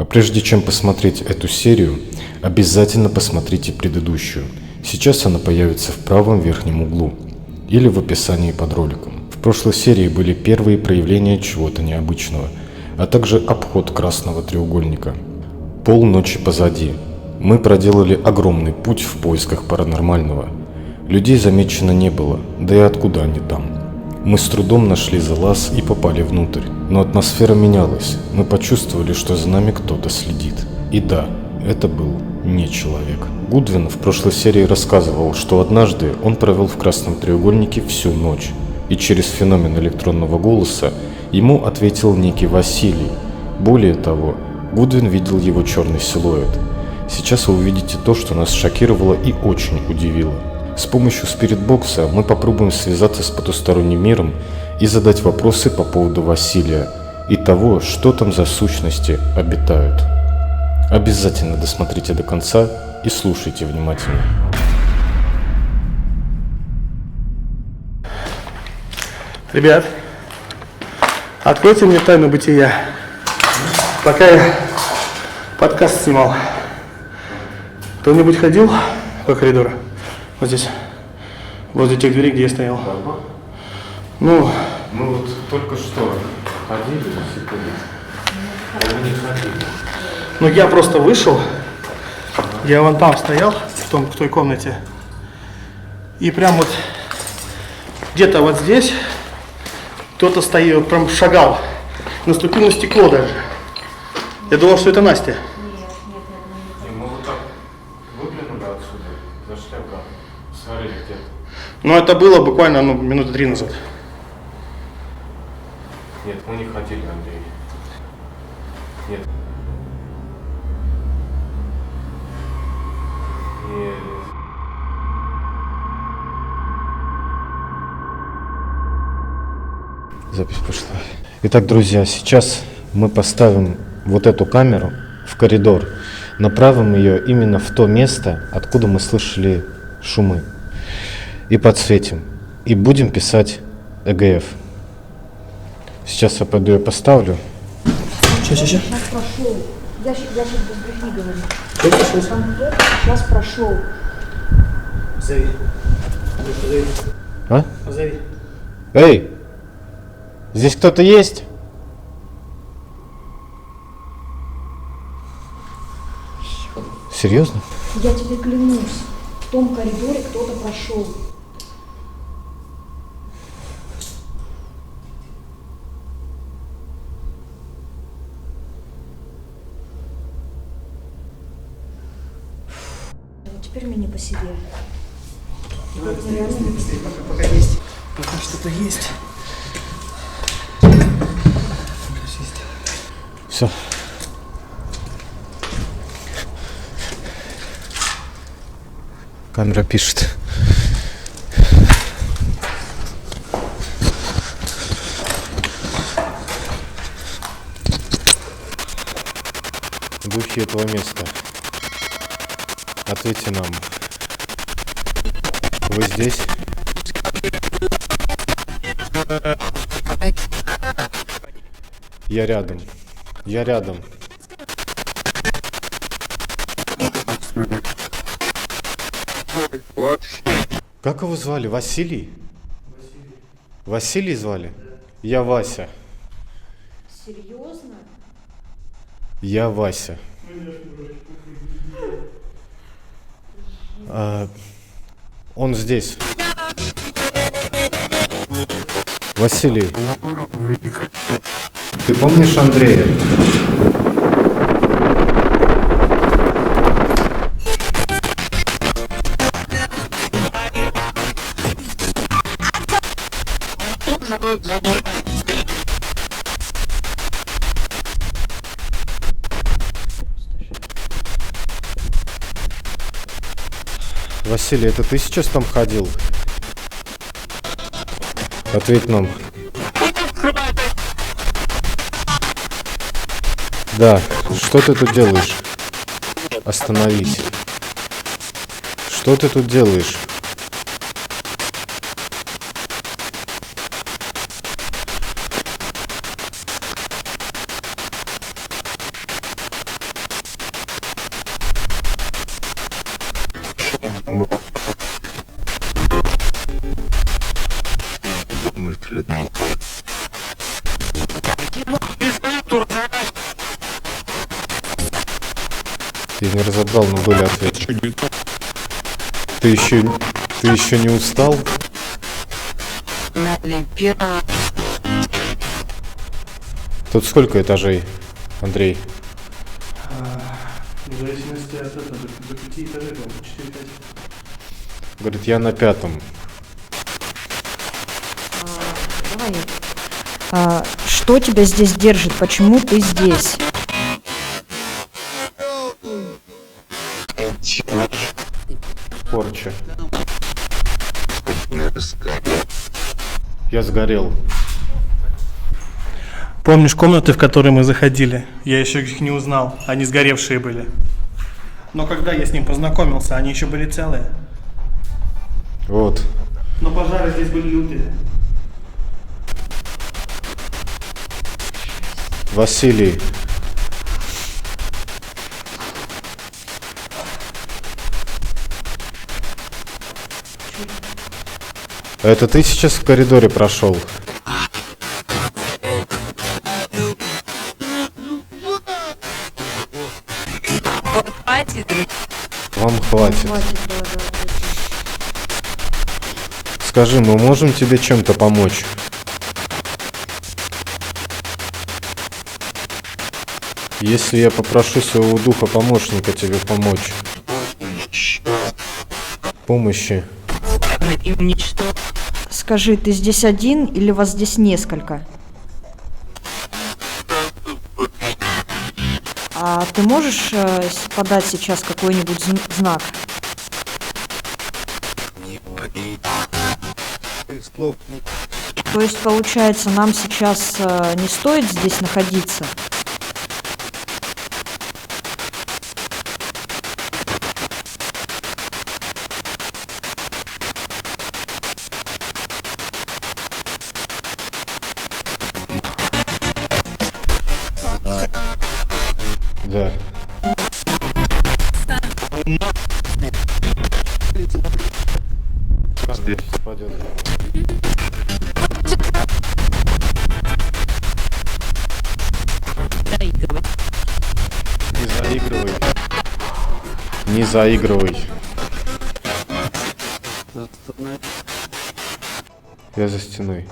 А прежде чем посмотреть эту серию, обязательно посмотрите предыдущую. Сейчас она появится в правом верхнем углу или в описании под роликом. В прошлой серии были первые проявления чего-то необычного, а также обход красного треугольника. Полночи позади. Мы проделали огромный путь в поисках паранормального. Людей замечено не было, да и откуда они там? Мы с трудом нашли залаз и попали внутрь, но атмосфера менялась. Мы почувствовали, что за нами кто-то следит. И да, это был не человек. Гудвин в прошлой серии рассказывал, что однажды он провел в красном треугольнике всю ночь, и через феномен электронного голоса ему ответил некий Василий. Более того, Гудвин видел его черный силуэт. Сейчас вы увидите то, что нас шокировало и очень удивило. С помощью спиритбокса мы попробуем связаться с потусторонним миром и задать вопросы по поводу Василия и того, что там за сущности обитают. Обязательно досмотрите до конца и слушайте внимательно. Ребят, откройте мне тайну бытия, пока я подкаст снимал. Кто-нибудь ходил по коридору? Вот здесь, возле тех дверей, где я стоял. Ну, Мы вот только что ходили на секунду. Мы не ходили. ну я просто вышел, я вон там стоял, в той комнате. И прям вот где-то вот здесь кто-то стоял, прям шагал, наступил на стекло даже. Я думал, что это Настя. И мы вот так выглянули отсюда, зашли обратно, смотрели где-то. Но это было буквально минуты 3 назад. Нет, мы не ходили, Андрей. Нет. Нет. Запись пошла. Итак, друзья, сейчас мы поставим вот эту камеру в коридор, направим ее именно в то место, откуда мы слышали шумы, и подсветим, и будем писать ЭГФ. Сейчас я пойду, я поставлю. Сейчас. Сейчас прошел. Я сейчас без брехни говорю. Конкретно сейчас прошел. Зови. Зови. А? Зови. Эй! Здесь кто-то есть? Серьезно? Я тебе клянусь, в том коридоре кто-то прошел. Вот теперь мне не по себе. Вот реально не по себе. Пока есть. Пока что-то есть. Все. Камера пишет. Духи этого места, ответьте нам. Вы здесь? Я рядом. Я рядом. Как его звали? Василий? Василий звали? Я Вася. Серьезно? Я Вася. Он здесь. Василий. Ты помнишь Андрея? Василий, это ты сейчас там ходил? Ответь нам. Да, что ты тут делаешь? Остановись. Что ты тут делаешь? Я не разобрал, но были ответы. Ты еще не устал? Тут сколько этажей, Андрей? В зависимости от этого, до 5 этажей, 4-5. Говорит, я на 5-м. Давай. Что тебя здесь держит? Почему ты здесь? Порча. Я сгорел. Помнишь комнаты, в которые мы заходили? Я еще их не узнал, они сгоревшие были. Но когда я с ним познакомился, они еще были целые. Вот. Но пожары здесь были лютые. Василий. Это ты сейчас в коридоре прошел? Вам хватит. Скажи, мы можем тебе чем-то помочь? Если я попрошу своего духа-помощника тебе помочь. Помощи. Скажи, ты здесь один или вас здесь несколько? А ты можешь подать сейчас какой-нибудь знак? То есть, получается, нам сейчас не стоит здесь находиться? Да. Здесь пойдет. Не заигрывай. Не заигрывай. Я за стеной.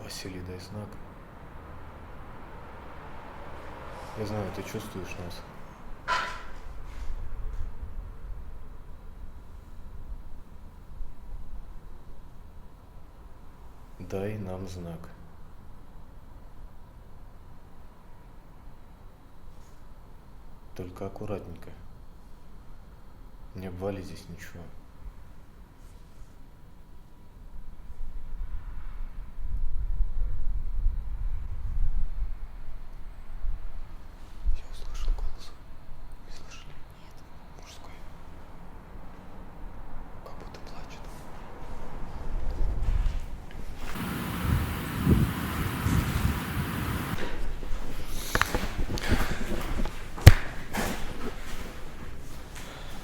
Василий, дай знак. Я знаю, ты чувствуешь нас. Дай нам знак. Только аккуратненько. Не обвали здесь ничего.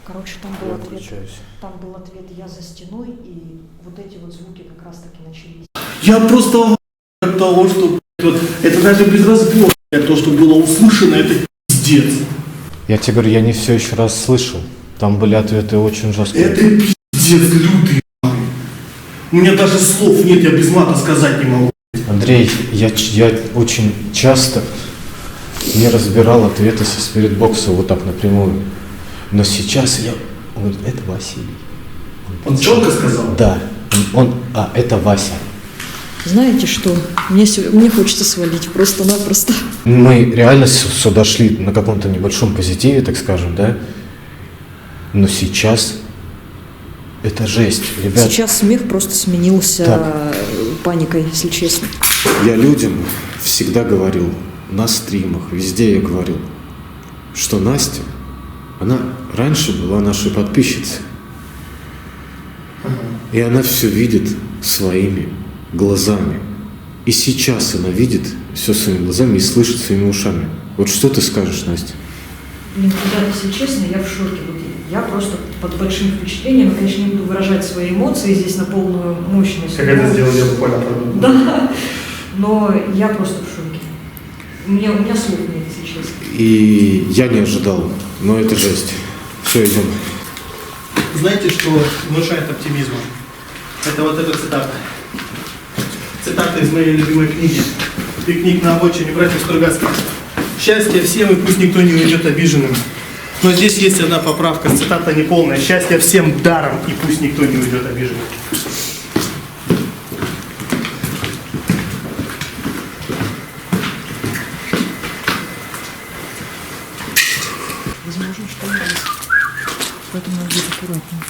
Короче, там Я был ответ. отключаюсь. Там был ответ «я за стеной», и вот эти вот звуки как раз таки начались. Я просто от того, что вот, это даже без разбора, то, что было услышано, это пиздец. Я тебе говорю, я не все еще раз слышал. Там были ответы очень жесткие. Это пиздец лютый. У меня даже слов нет, я без мата сказать не могу. Андрей, я очень часто не разбирал ответы со спиритбокса вот так напрямую. Но сейчас я... Он говорит, это Василий. Он четко сказал? Да. Это Вася. Знаете что? Мне хочется свалить просто-напросто. Мы реально сюда шли на каком-то небольшом позитиве, так скажем, да? Но сейчас это жесть, ребят. Сейчас смех просто сменился Так. паникой, если честно. Я людям всегда говорил, на стримах, везде я говорил, что Настя, она раньше была нашей подписчицей. И она все видит своими глазами. И сейчас она видит все своими глазами и слышит своими ушами. Вот что ты скажешь, Настя? Блин, ребята, если честно, я в шоке. Вот я просто под большим впечатлением. Я, конечно, не буду выражать свои эмоции здесь на полную мощность. Как это сделал, я буквально. Да, но я просто в шоке. У меня слов нет, если честно. И я не ожидал, но это жесть. Все, идем. Знаете, что внушает оптимизма? Это вот эта цитата. Цитата из моей любимой книги. «Пикник на обочине» братьев Стругацких. «Счастье всем, и пусть никто не уйдет обиженным». Но здесь есть одна поправка, цитата неполная. «Счастье всем даром, и пусть никто не уйдет обиженным». Возможно, что и есть. Поэтому надо быть аккуратнее.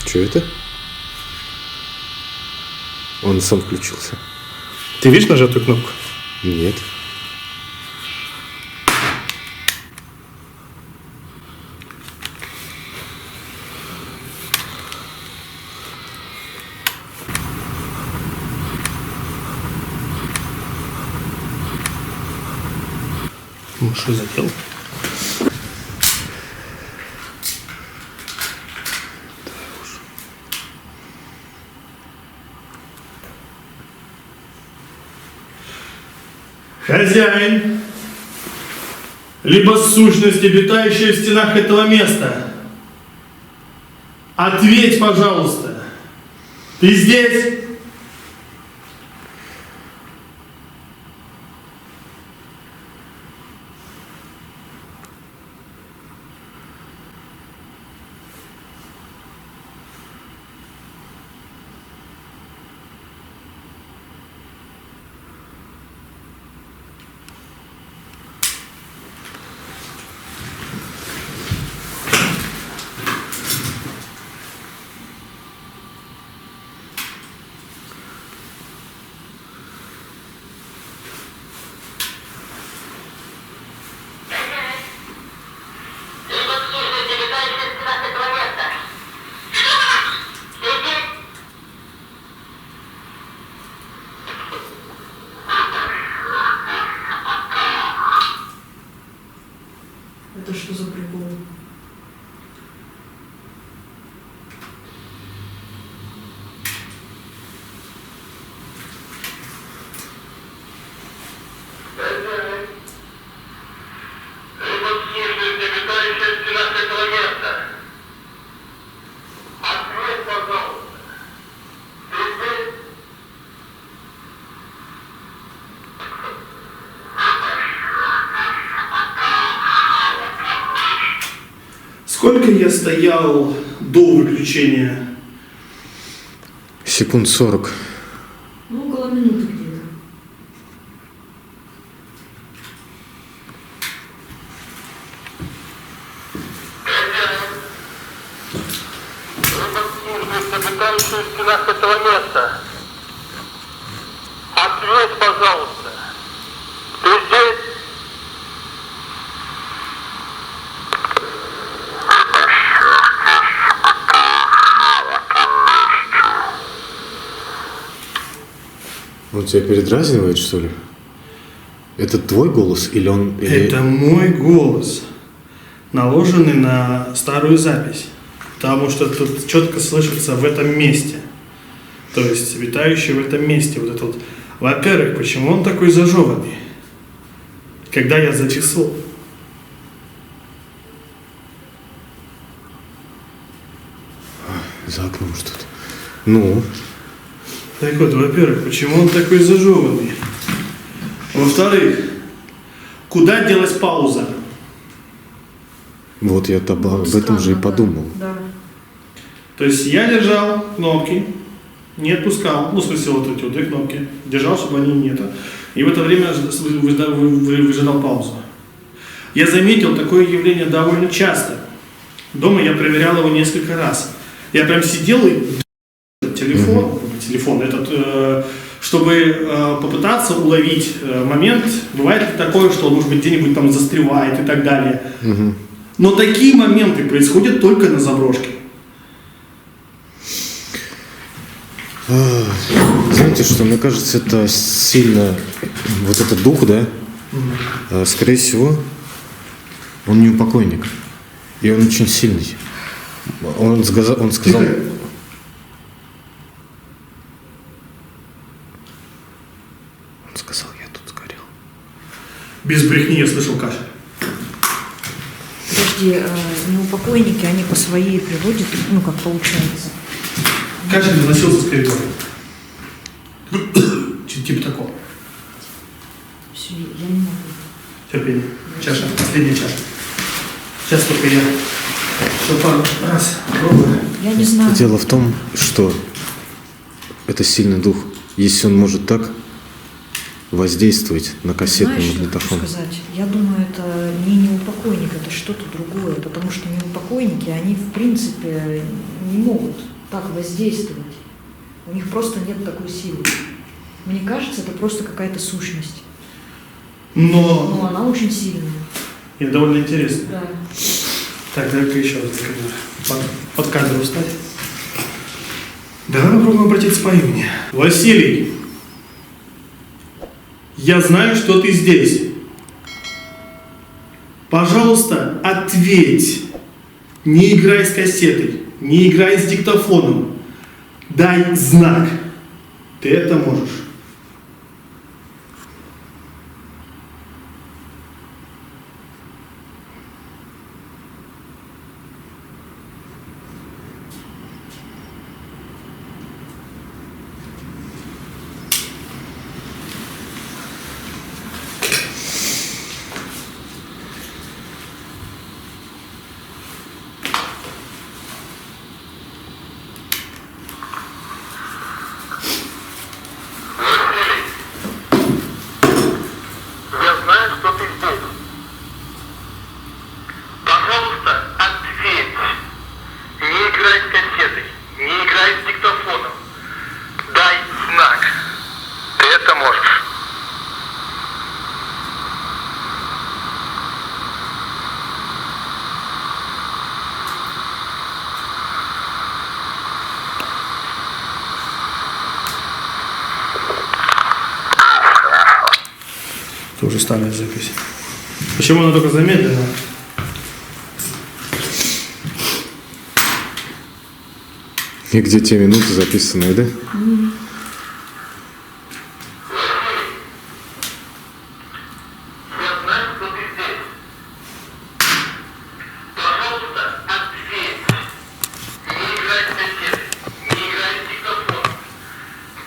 Что это? Он сам включился. Ты видишь нажатую кнопку? Нет. Ну, что за дело? Хозяин, либо сущность, обитающая в стенах этого места, ответь, пожалуйста, ты здесь? Это что за прикол? Сколько я стоял до выключения? Секунд 40. Ну, около минуты где-то. Обитающие в стенах этого места, ответь, пожалуйста, ты здесь? Он тебя передразнивает, что ли? Это твой голос или он... Это мой голос, наложенный на старую запись. Потому что тут четко слышится в этом месте. То есть витающий в этом месте вот это вот. Во-первых, почему он такой зажеванный? Когда я записывал. За окном что-то. Ну? Так вот, во-первых, почему он такой зажеванный? Во-вторых, куда делась пауза? Вот я об этом же и подумал. Да. То есть я держал кнопки, не отпускал, ну, в смысле, вот эти вот две кнопки, держал, чтобы они не это. И в это время выжидал паузу. Я заметил такое явление довольно часто. Дома я проверял его несколько раз. Я прям сидел и телефон этот, чтобы попытаться уловить момент. Бывает ли такое, что он, может быть, где-нибудь там застревает и так далее. Но такие моменты происходят только на заброшке. Знаете что, мне кажется, это сильно... Вот этот дух, да? Скорее всего, он не упокойник. И он очень сильный. Он сказал... Он сказал, я тут сгорел. Без брехни я слышал кашель. Подожди, неупокойники, они по своей природе, ну, как получается. Кашель доносился с коридора. Типа такого. Все, я не могу. Терпение. Чаша. Последняя чаша. Сейчас только я еще пару раз пробую. Я не знаю. Дело в том, что это сильный дух. Если он может так воздействовать на кассетный Знаешь, магнитофон. что я хочу сказать? Я думаю, это не неупокойник, это что-то другое, потому что неупокойники, они в принципе не могут так воздействовать. У них просто нет такой силы. Мне кажется, это просто какая-то сущность. Но Но она очень сильная. и довольно интересно. Да. Так, дай-ка еще раз под камеру встать. Давай попробуем обратиться по имени. Василий, я знаю, что ты здесь. Пожалуйста, ответь. Не играй с кассетой, не играй с диктофоном. Дай знак. Ты это можешь. Я знаю, что ты здесь. Пожалуйста, ответь. Не играй с кассетой, не играй с диктофоном. Дай знак. Ты это можешь. Это уже старая запись. Почему она только замедлена? И где те минуты записанные, да? Я знаю, что ты здесь. Пожалуйста, ответь. Не играй с кассетой, не играй с диктофоном.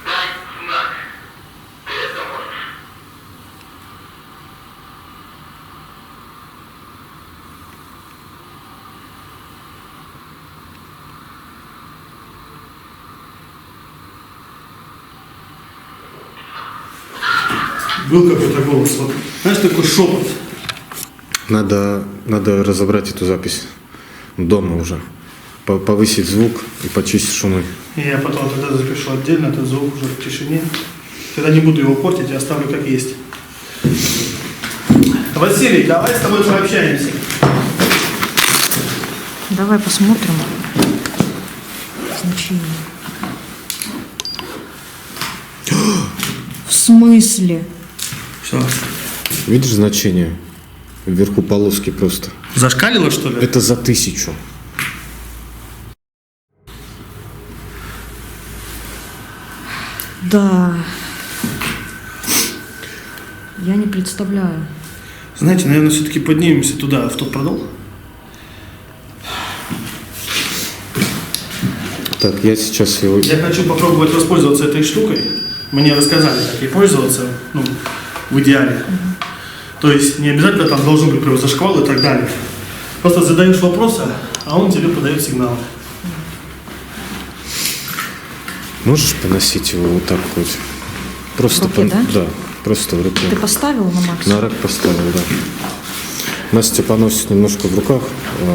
Дай знак. Ты это можешь. Был какой-то голос. Вот. Знаешь, такой шепот. Надо разобрать эту запись дома уже. Повысить звук и почистить шумы. И я потом тогда запишу отдельно этот звук уже в тишине. Тогда не буду его портить, я оставлю как есть. Василий, давай с тобой пообщаемся. Давай посмотрим значение. В смысле? Что? Видишь значение? Вверху полоски просто. Зашкалило, что ли? Это за 1000. Да. Я не представляю. Знаете, наверное, все-таки поднимемся туда, в тот продол. Так, я сейчас его... Я хочу попробовать воспользоваться этой штукой. Мне рассказали, как ей пользоваться, ну, в идеале. То есть не обязательно там должен быть прям зашквал и так далее. Просто задаешь вопросы, а он тебе подает сигнал. Можешь поносить его вот так вот? Просто В руке, да? Да, просто в руке. Ты поставил на максимум? На рак поставил, да. Настя поносит немножко в руках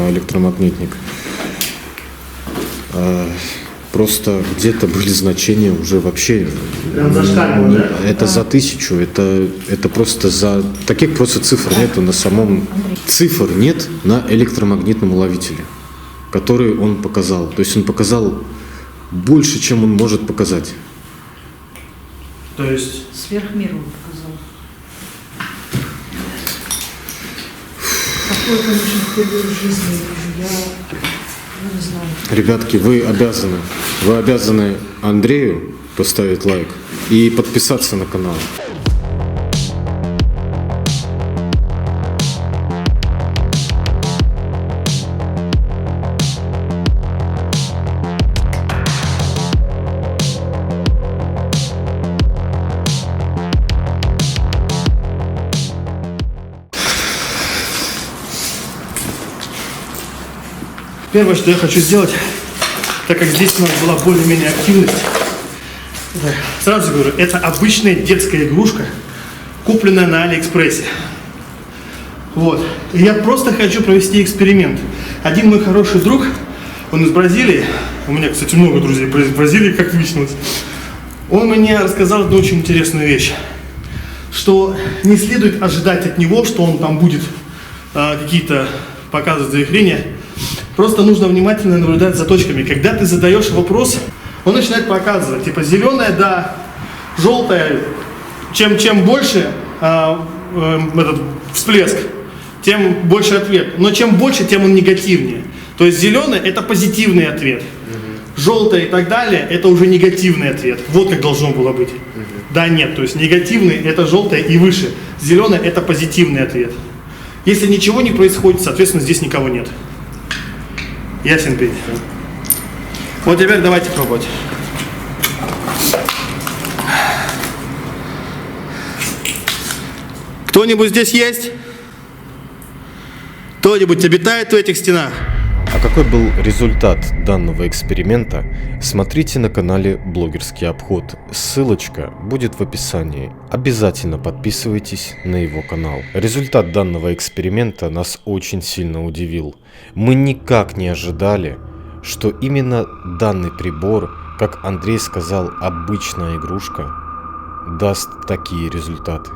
электромагнитник. Просто где-то были значения уже вообще. Прям зашкаливало, да? Это за 1000, это просто за... Таких просто цифр нету на самом... Цифр нет на электромагнитном уловителе, который он показал. То есть он показал больше, чем он может показать. То есть... Сверхмир он показал. Такое, конечно, впервые в жизни вижу. Я не знаю. Ребятки, вы обязаны Андрею поставить лайк и подписаться на канал. Первое, что я хочу сделать, так как здесь у нас была более-менее активность, да, сразу говорю, это обычная детская игрушка, купленная на Алиэкспрессе. Вот. И я просто хочу провести эксперимент. Один мой хороший друг, он из Бразилии, у меня, кстати, много друзей из Бразилии, как выяснилось, он мне рассказал одну очень интересную вещь, что не следует ожидать от него, что он там будет какие-то показывать заявления. Просто нужно внимательно наблюдать за точками. Когда ты задаешь вопрос, он начинает показывать. Типа зеленая, да, желтая. Чем больше этот всплеск, тем больше ответ. Но чем больше, тем он негативнее. То есть зеленый — это позитивный ответ. Желтая и так далее — это уже негативный ответ. Вот как должно было быть. Да, нет. То есть негативный — это желтое и выше. Зеленый — это позитивный ответ. Если ничего не происходит, соответственно, здесь никого нет. Ясен пень. Вот теперь давайте пробовать. Кто-нибудь здесь есть? Кто-нибудь обитает в этих стенах? А какой был результат данного эксперимента, смотрите на канале «Блогерский обход». Ссылочка будет в описании. Обязательно подписывайтесь на его канал. Результат данного эксперимента нас очень сильно удивил. Мы никак не ожидали, что именно данный прибор, как Андрей сказал, обычная игрушка, даст такие результаты.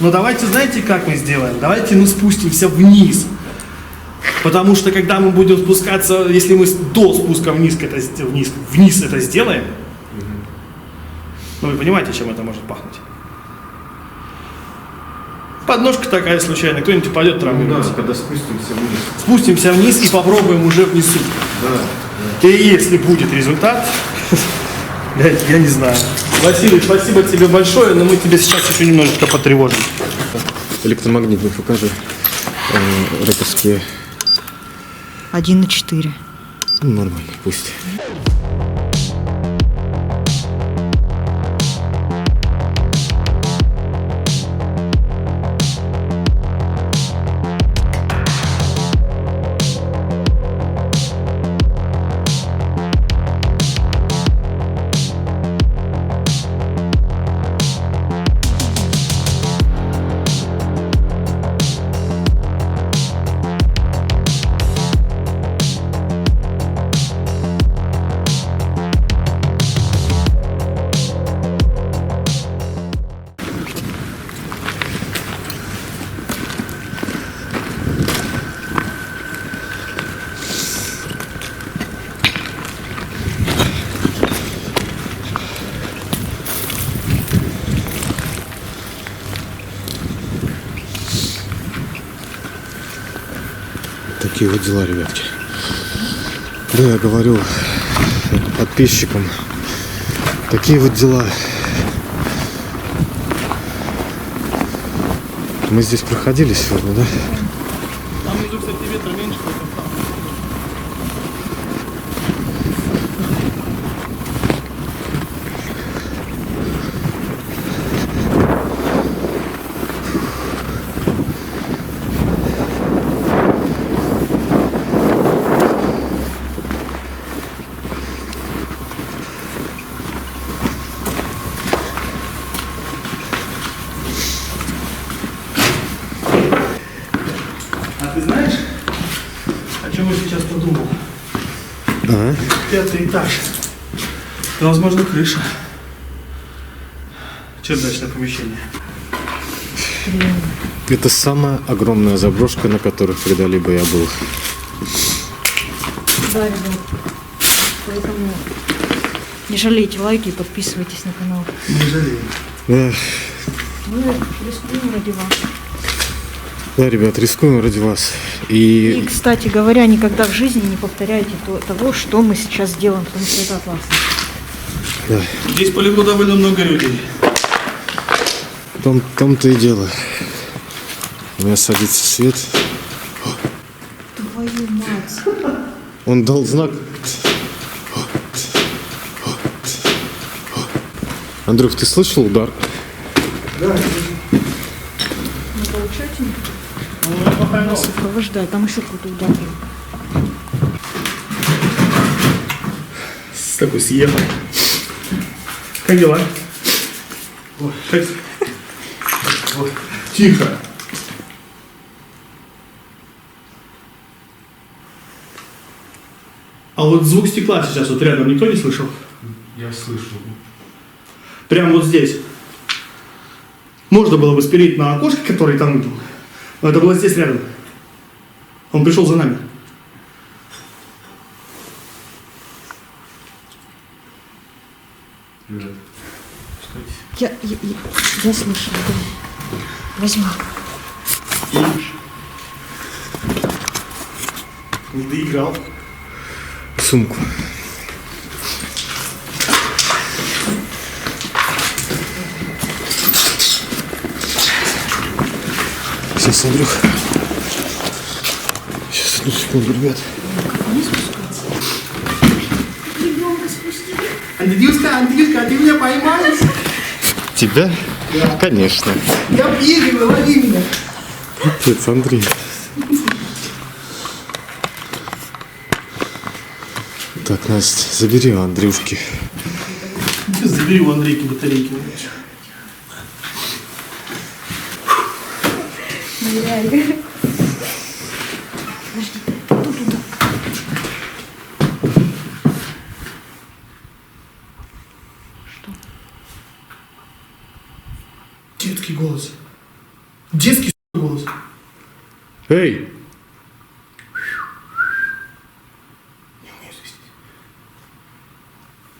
Но давайте, знаете, как мы сделаем? Давайте мы спустимся вниз. Потому что когда мы будем спускаться, если мы до спуска вниз это сделаем, ну вы понимаете, чем это может пахнуть. Подножка такая случайная, кто-нибудь упадет, травмируется. когда спустимся вниз. Спустимся вниз и попробуем уже внизу. Да. И если будет результат, я не знаю. Василий, спасибо тебе большое, но мы тебе сейчас еще немножечко потревожим. Электромагнитный покажи. Рэперские. 1,4. Нормально, пусть. Такие вот дела, ребятки. Да, я говорю подписчикам. Такие вот дела. Мы здесь проходили сегодня, да? Там внизу, кстати, ветра меньше, поэтому там. А ты знаешь, о чем я сейчас подумал? Ага. 5-й этаж. Это, возможно, крыша. Чердачное помещение. Это самая огромная заброшка, на которых когда-либо я был. Да, ребят. Поэтому не жалейте лайки и подписывайтесь на канал. Не жалею. Да, Мы рискуем ради вас. да, ребят, рискуем ради вас. И, И кстати говоря, никогда в жизни не повторяйте того, что мы сейчас делаем, потому что это опасно. да, Здесь полегло довольно много людей. в том-то и дело. У меня садится свет. Твою мать. Он дал знак. Андрюх, ты слышал удар? Не получайте? Нас сопровождает. Там еще какой-то удар был. С такой съехал. Как дела? Ой, шесть. Вот. Тихо. А вот звук стекла сейчас вот рядом никто не слышал? Я слышал. Прямо вот здесь. Можно было бы спереть на окошке, который там был. Но это было здесь рядом. Он пришел за нами. Я слышала. Да. Возьми. Не доиграл. Сумку. Сейчас, Андрюх. Сейчас, одну секунду, ребят. Андрюшка, Андрюшка, а ты меня поймаешь? Тебя? Да. Конечно. Я бегаю, лови меня. Отец, Андрей. Так, Настя, забери у Андрюшки. Забери у Андрейки батарейки. Нереально. Детский голос. Детский голос. Эй!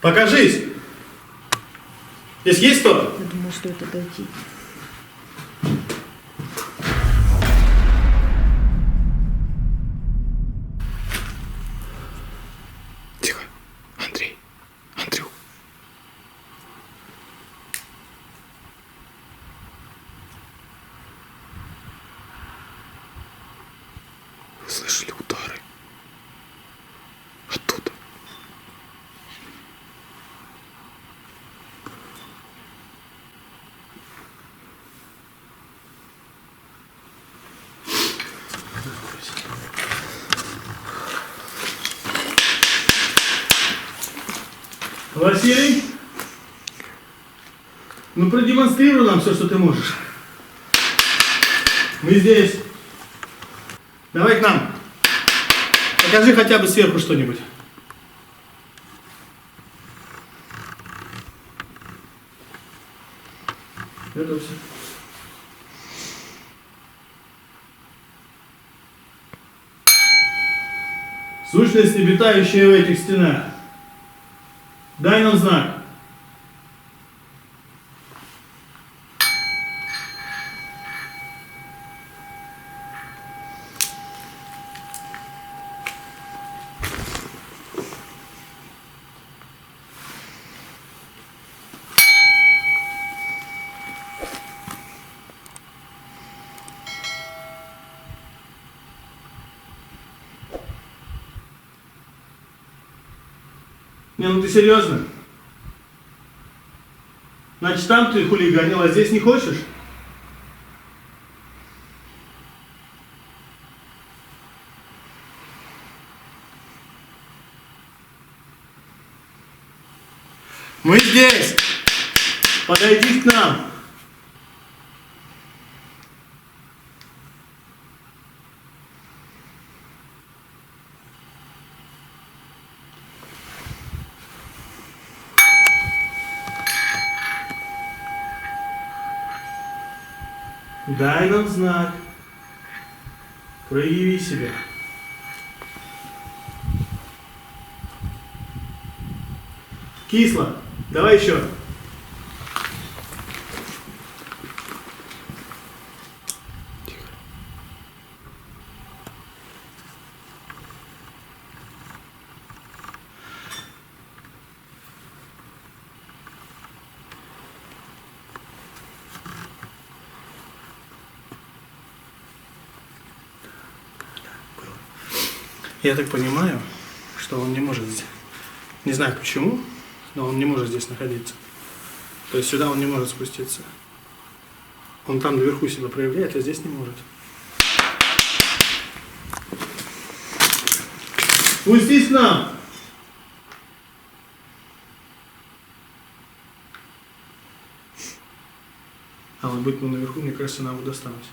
Покажись. Здесь есть кто? Я думаю, стоит отойти. Тихо. Андрей. Андрюх. Вы слышали удары? Оттуда. Василий, ну продемонстрируй нам все, что ты можешь. Мы здесь. Давай к нам. Покажи хотя бы сверху что-нибудь. Готовься. Сущность, обитающая в этих стенах. Дай нам знак. Не, ну ты серьезно? Значит, там ты хулиганил, а здесь не хочешь? Мы здесь! Подойди к нам! Дай нам знак. Прояви себя. Кисло. Давай еще. Я так понимаю, что он не может здесь. Не знаю почему, но он не может здесь находиться. То есть сюда он не может спуститься. Он там наверху себя проявляет, а здесь не может. Спустись к нам! А вот быть наверху, мне кажется, нам досталось.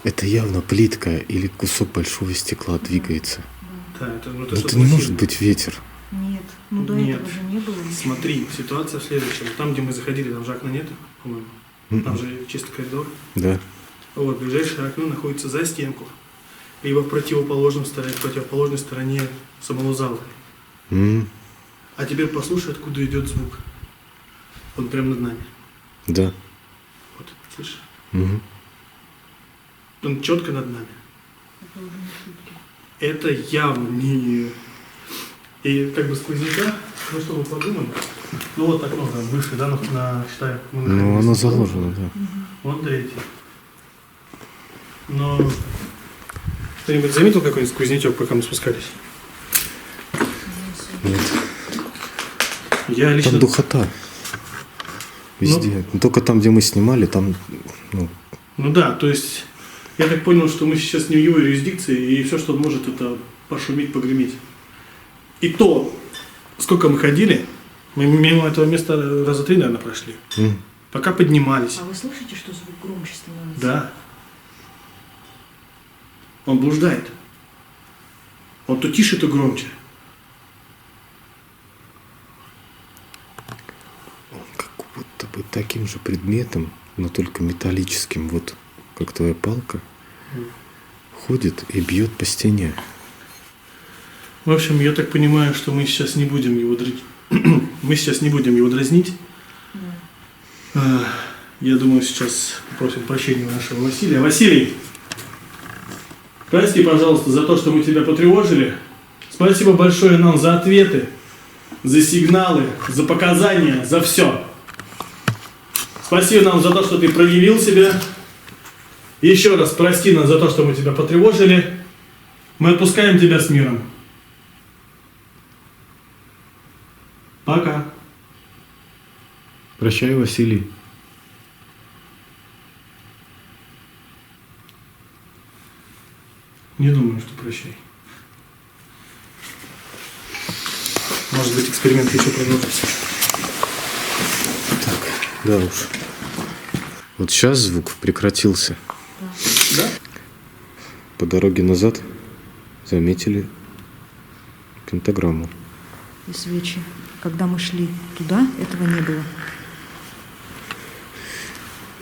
Это явно плитка или кусок большого стекла двигается. Да, это, ну, Это не может быть ветер. Нет, ну до Нет. этого же не было ничего. Смотри, ситуация в следующем. Там, где мы заходили, там же окна нету, по-моему. Там же чистый коридор. Да. Вот, ближайшее окно находится за стенку. Либо в противоположной стороне самого зала. А теперь послушай, откуда идет звук. Он прямо над нами. Да. Вот, слышишь? Мгм. Он четко над нами. Это уже не шутки. Это явно не... И как бы сквозняка, ну что мы подумали, ну вот окно там выше, да, считай, мы Ну, находились оно на заложено, втором, да. вот третий. Но кто-нибудь заметил какой-нибудь сквознячок, пока мы спускались? Нет. Я лично... Там духота. Везде. Но только там, где мы снимали, там, ну, Ну да, то есть я так понял, что мы сейчас не в его юрисдикции, и все, что он может, это пошуметь, погреметь. И то, сколько мы ходили, мы мимо этого места раза 3, наверное, прошли. Пока поднимались. А вы слышите, что звук громче становится? Да. Он блуждает. Он то тише, то громче. он как будто бы таким же предметом, но только металлическим, вот как твоя палка, ходит и бьет по стене. В общем, я так понимаю, что мы сейчас не будем его дразнить. Мы сейчас не будем его дразнить. Я думаю, сейчас попросим прощения у нашего Василия. Василий, прости, пожалуйста, за то, что мы тебя потревожили. Спасибо большое нам за ответы, за сигналы, за показания, за все. Спасибо нам за то, что ты проявил себя. Еще раз прости нас за то, что мы тебя потревожили. Мы отпускаем тебя с миром. Пока. Прощай, Василий. Не думаю, что прощай. Может быть, эксперимент еще продолжится. Так, да уж. Вот сейчас звук прекратился. Да? По дороге назад заметили пентаграмму. И свечи. Когда мы шли туда, этого не было.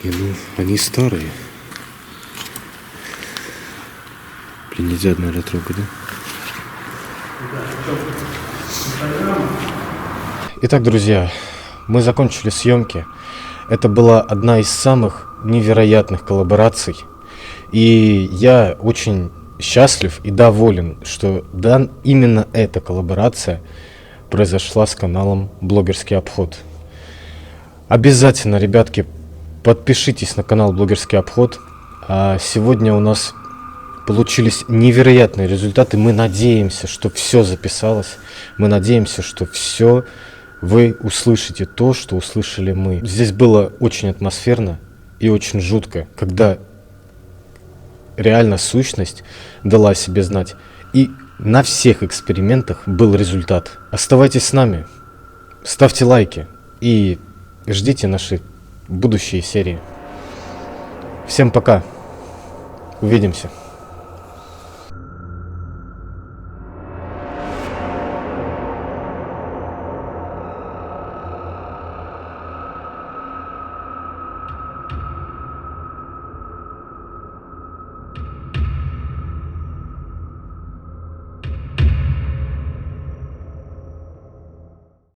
Не, ну, они старые. Блин, нельзя, наверное, трогать, да? Итак, друзья, мы закончили съемки. Это была одна из самых невероятных коллабораций. И я очень счастлив и доволен, что именно эта коллаборация произошла с каналом «Блогерский обход». Обязательно, ребятки, подпишитесь на канал Блогерский обход. Сегодня у нас получились невероятные результаты. Мы надеемся, что все записалось. Мы надеемся, что все вы услышите то, что услышали мы. Здесь было очень атмосферно и очень жутко, когда реально сущность дала о себе знать. И на всех экспериментах был результат. Оставайтесь с нами, ставьте лайки и ждите наши будущие серии. Всем пока. Увидимся.